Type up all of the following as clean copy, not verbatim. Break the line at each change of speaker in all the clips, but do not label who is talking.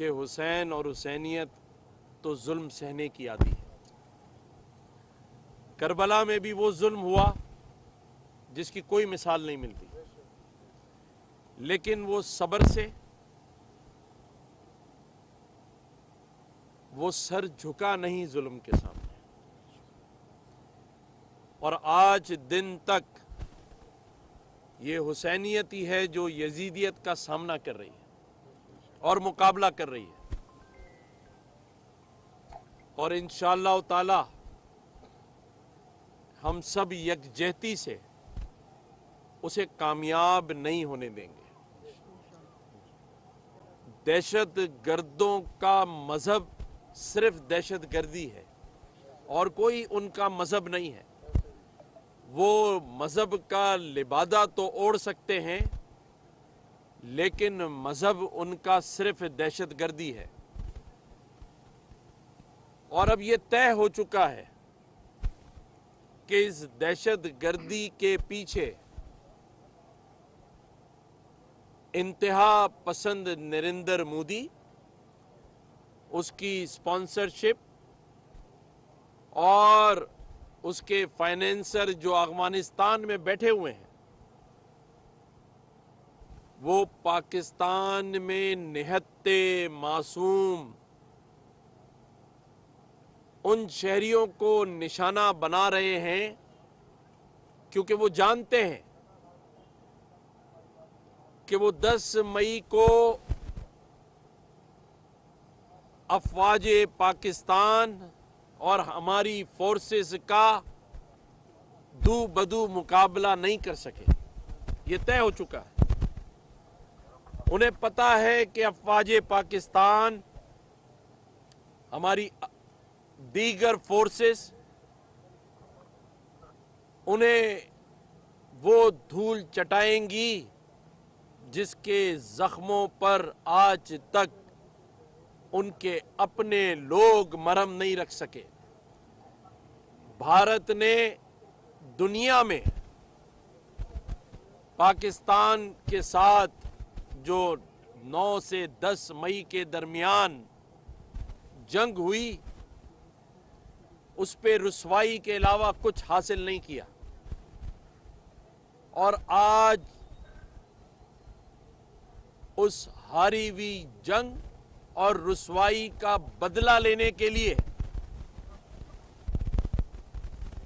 کہ حسین اور حسینیت تو ظلم سہنے کی عادی ہے۔ کربلا میں بھی وہ ظلم ہوا جس کی کوئی مثال نہیں ملتی، لیکن وہ صبر سے وہ سر جھکا نہیں ظلم کے سامنے، اور آج دن تک یہ حسینیت ہی ہے جو یزیدیت کا سامنا کر رہی ہے اور مقابلہ کر رہی ہے، اور انشاءاللہ تعالی ہم سب یکجہتی سے اسے کامیاب نہیں ہونے دیں گے۔ دہشت گردوں کا مذہب صرف دہشت گردی ہے اور کوئی ان کا مذہب نہیں ہے۔ وہ مذہب کا لبادہ تو اوڑھ سکتے ہیں، لیکن مذہب ان کا صرف دہشت گردی ہے، اور اب یہ طے ہو چکا ہے کہ اس دہشت گردی کے پیچھے انتہا پسند نریندر مودی، اس کی اسپانسرشپ اور اس کے فائنینسر جو افغانستان میں بیٹھے ہوئے ہیں، وہ پاکستان میں نہتے معصوم ان شہریوں کو نشانہ بنا رہے ہیں، کیونکہ وہ جانتے ہیں کہ وہ 10 مئی کو افواج پاکستان اور ہماری فورسز کا دو بدو مقابلہ نہیں کر سکے۔ یہ طے ہو چکا ہے۔ انہیں پتا ہے کہ افواج پاکستان، ہماری دیگر فورسز، انہیں وہ دھول چٹائیں گی جس کے زخموں پر آج تک ان کے اپنے لوگ مرہم نہیں رکھ سکے۔ بھارت نے دنیا میں پاکستان کے ساتھ جو 9 سے 10 مئی کے درمیان جنگ ہوئی، اس پہ رسوائی کے علاوہ کچھ حاصل نہیں کیا، اور آج اس ہاری ہوئی جنگ اور رسوائی کا بدلہ لینے کے لیے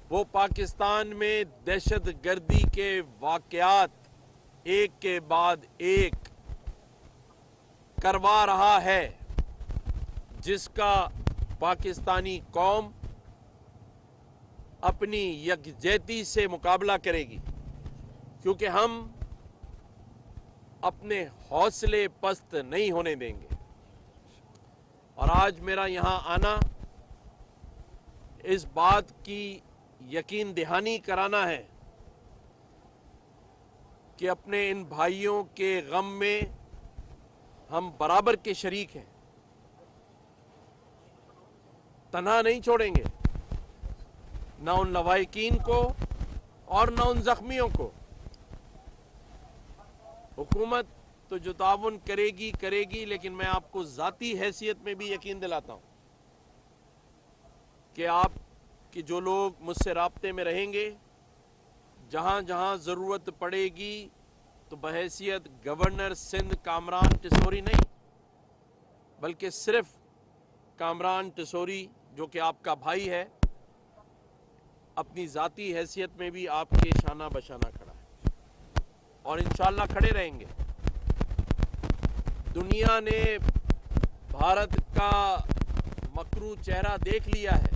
وہ پاکستان میں دہشت گردی کے واقعات ایک کے بعد ایک کروا رہا ہے، جس کا پاکستانی قوم اپنی یکجہتی سے مقابلہ کرے گی، کیونکہ ہم اپنے حوصلے پست نہیں ہونے دیں گے۔ اور آج میرا یہاں آنا اس بات کی یقین دہانی کرانا ہے کہ اپنے ان بھائیوں کے غم میں ہم برابر کے شریک ہیں، تنہا نہیں چھوڑیں گے، نہ ان لواحقین کو اور نہ ان زخمیوں کو۔ حکومت تو جو تعاون کرے گی، لیکن میں آپ کو ذاتی حیثیت میں بھی یقین دلاتا ہوں کہ آپ کہ جو لوگ مجھ سے رابطے میں رہیں گے، جہاں جہاں ضرورت پڑے گی، تو بحیثیت گورنر سندھ کامران ٹسوری نہیں، بلکہ صرف کامران ٹسوری جو کہ آپ کا بھائی ہے، اپنی ذاتی حیثیت میں بھی آپ کے شانہ بشانہ کھڑا ہے، اور انشاءاللہ کھڑے رہیں گے۔ دنیا نے بھارت کا مکرو چہرہ دیکھ لیا ہے،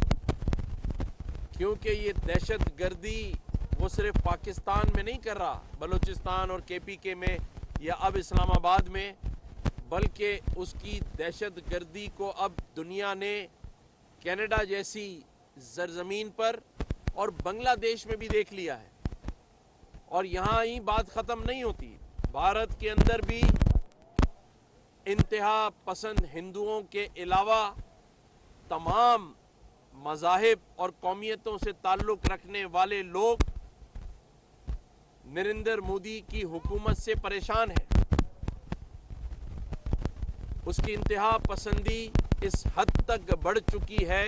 کیونکہ یہ دہشت گردی وہ صرف پاکستان میں نہیں کر رہا، بلوچستان اور KPK میں یا اب اسلام آباد میں، بلکہ اس کی دہشت گردی کو اب دنیا نے کینیڈا جیسی سرزمین پر اور بنگلہ دیش میں بھی دیکھ لیا ہے، اور یہاں ہی بات ختم نہیں ہوتی۔ بھارت کے اندر بھی انتہا پسند ہندوؤں کے علاوہ تمام مذاہب اور قومیتوں سے تعلق رکھنے والے لوگ نریندر مودی کی حکومت سے پریشان ہیں، اس کی انتہا پسندی اس حد تک بڑھ چکی ہے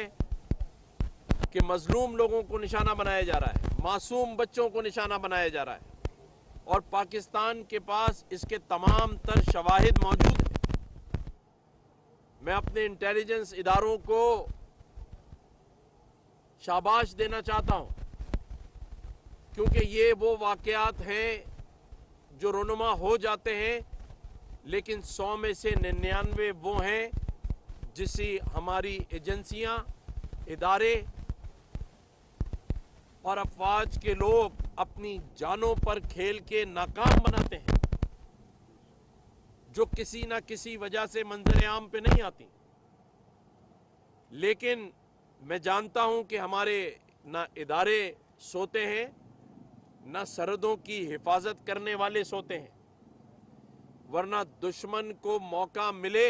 کہ مظلوم لوگوں کو نشانہ بنایا جا رہا ہے، معصوم بچوں کو نشانہ بنایا جا رہا ہے، اور پاکستان کے پاس اس کے تمام تر شواہد موجود ہیں۔ میں اپنے انٹیلیجنس اداروں کو شاباش دینا چاہتا ہوں، کیونکہ یہ وہ واقعات ہیں جو رونما ہو جاتے ہیں، لیکن 100 میں سے 99 وہ ہیں جسے ہماری ایجنسیاں، ادارے اور افواج کے لوگ اپنی جانوں پر کھیل کے ناکام بناتے ہیں، جو کسی نہ کسی وجہ سے منظر عام پہ نہیں آتی۔ لیکن میں جانتا ہوں کہ ہمارے نہ ادارے سوتے ہیں، نہ سرحدوں کی حفاظت کرنے والے سوتے ہیں، ورنہ دشمن کو موقع ملے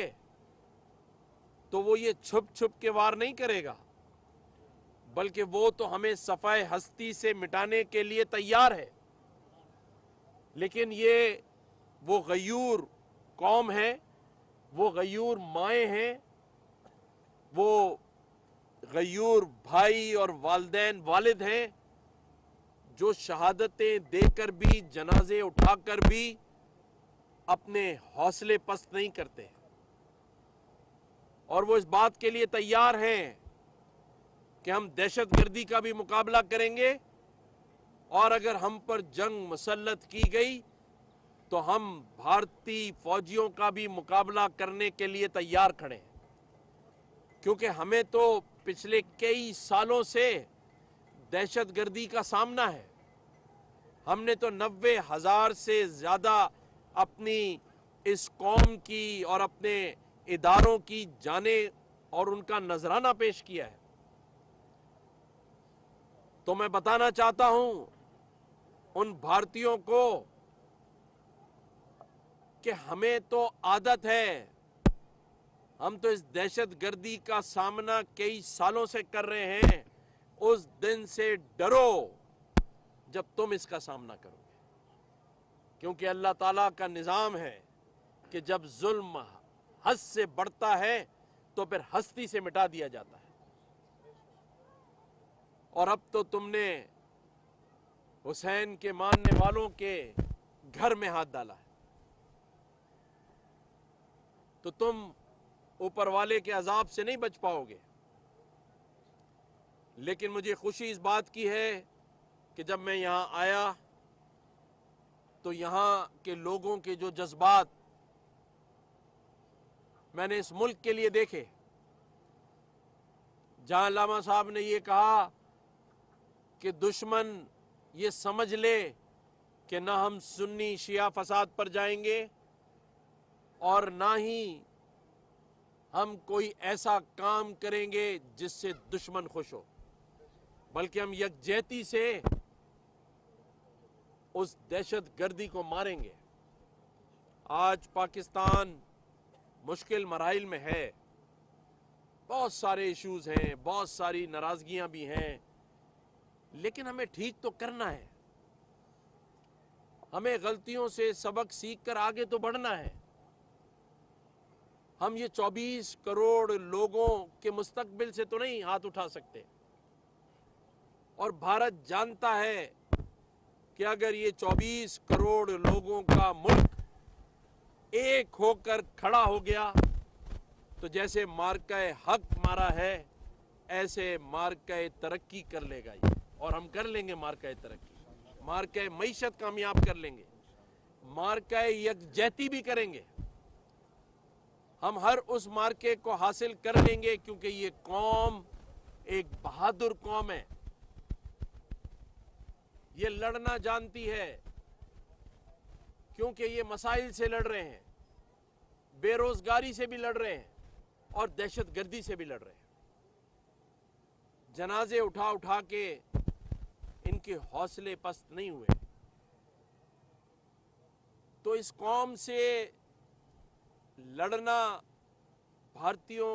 تو وہ یہ چھپ چھپ کے وار نہیں کرے گا، بلکہ وہ تو ہمیں صفحہ ہستی سے مٹانے کے لیے تیار ہے۔ لیکن یہ وہ غیور قوم ہے، وہ غیور مائیں ہیں، وہ غیور بھائی اور والدین والد ہیں، جو شہادتیں دے کر بھی، جنازے اٹھا کر بھی اپنے حوصلے پست نہیں کرتے، اور وہ اس بات کے لیے تیار ہیں کہ ہم دہشت گردی کا بھی مقابلہ کریں گے، اور اگر ہم پر جنگ مسلط کی گئی تو ہم بھارتی فوجیوں کا بھی مقابلہ کرنے کے لیے تیار کھڑے ہیں، کیونکہ ہمیں تو پچھلے کئی سالوں سے دہشت گردی کا سامنا ہے۔ ہم نے تو 90,000 سے زیادہ اپنی اس قوم کی اور اپنے اداروں کی جانیں اور ان کا نذرانہ پیش کیا ہے۔ تو میں بتانا چاہتا ہوں ان بھارتیوں کو کہ ہمیں تو عادت ہے، ہم تو اس دہشت گردی کا سامنا کئی سالوں سے کر رہے ہیں، اس دن سے ڈرو جب تم اس کا سامنا کرو گے، کیونکہ اللہ تعالیٰ کا نظام ہے کہ جب ظلم حد سے بڑھتا ہے تو پھر ہستی سے مٹا دیا جاتا ہے۔ اور اب تو تم نے حسین کے ماننے والوں کے گھر میں ہاتھ ڈالا ہے، تو تم اوپر والے کے عذاب سے نہیں بچ پاؤ گے۔ لیکن مجھے خوشی اس بات کی ہے کہ جب میں یہاں آیا تو یہاں کے لوگوں کے جو جذبات میں نے اس ملک کے لیے دیکھے، جہاں علامہ صاحب نے یہ کہا کہ دشمن یہ سمجھ لے کہ نہ ہم سنی شیعہ فساد پر جائیں گے اور نہ ہی ہم کوئی ایسا کام کریں گے جس سے دشمن خوش ہو، بلکہ ہم یکجہتی سے اس دہشت گردی کو ماریں گے۔ آج پاکستان مشکل مراحل میں ہے، بہت سارے ایشوز ہیں، بہت ساری ناراضگیاں بھی ہیں، لیکن ہمیں ٹھیک تو کرنا ہے، ہمیں غلطیوں سے سبق سیکھ کر آگے تو بڑھنا ہے۔ ہم یہ 24 کروڑ لوگوں کے مستقبل سے تو نہیں ہاتھ اٹھا سکتے، اور بھارت جانتا ہے کہ اگر یہ 24 کروڑ لوگوں کا ملک ایک ہو کر کھڑا ہو گیا تو جیسے مارکہ حق مارا ہے ایسے مارکہ ترقی کر لے گا یہ، اور ہم کر لیں گے مارکہ ترقی، مارکہ معیشت کامیاب کر لیں گے، مارکہ یکجہتی بھی کریں گے۔ ہم ہر اس مارکے کو حاصل کر لیں گے، کیونکہ یہ قوم ایک بہادر قوم ہے، یہ لڑنا جانتی ہے، کیونکہ یہ مسائل سے لڑ رہے ہیں، بے روزگاری سے بھی لڑ رہے ہیں اور دہشت گردی سے بھی لڑ رہے ہیں۔ جنازے اٹھا اٹھا کے ان کے حوصلے پست نہیں ہوئے۔ تو اس قوم سے لڑنا بھارتیوں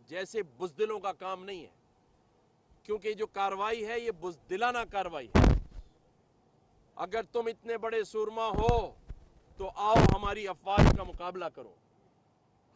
جیسے بزدلوں کا کام نہیں ہے، کیونکہ جو کاروائی ہے یہ بزدلانہ کاروائی ہے۔ اگر تم اتنے بڑے سورما ہو تو آؤ ہماری افواج کا مقابلہ کرو،